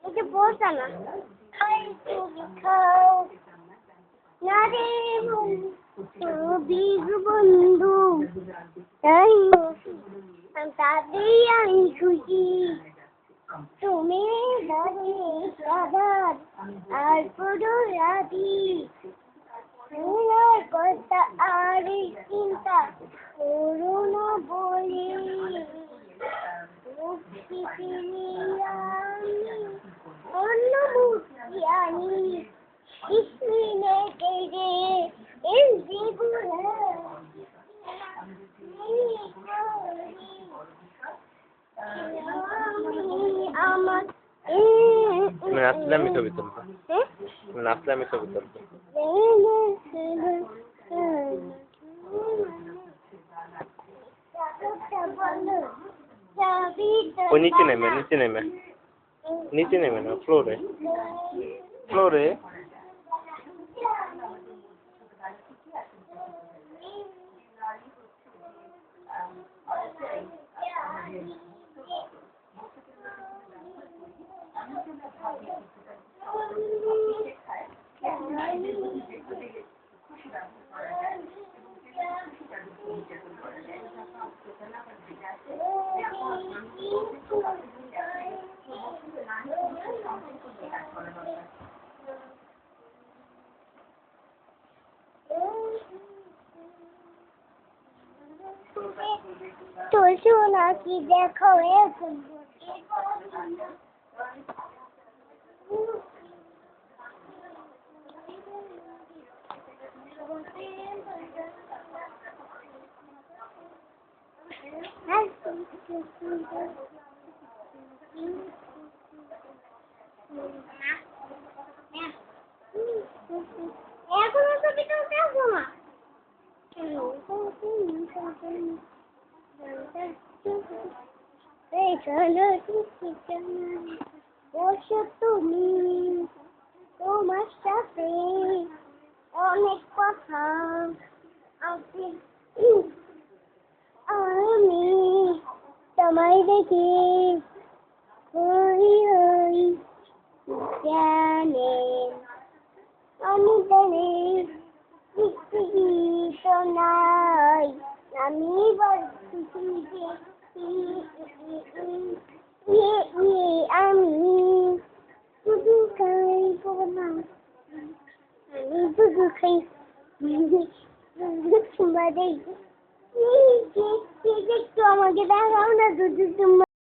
এটা বলতা না বন্ধু তাদের আমি খুশি তুমি আর পুরো রাতি কথা আর চিন্তা করুণা বলে অনুভূতি আনি ইসমিনে তেরে এই জীবনে আমার নাচলে আমি ছবি তুলবো নাচলে আমি ছবি তুলবো ও নিচে নেমে না ফ্লোরে তো শোনা কি দেখো এখন এখনো ছবি তুলতে আসবো না বসো তুমি তোমার সাথে অনেক কথা আছে আমি তোমায় দেখি জানে আমি জানি তো নাই আমি বলছি আমি শুধু খাই না আমি শুধু খাই তোমাদের একটু আমাকে দেখাও না শুধু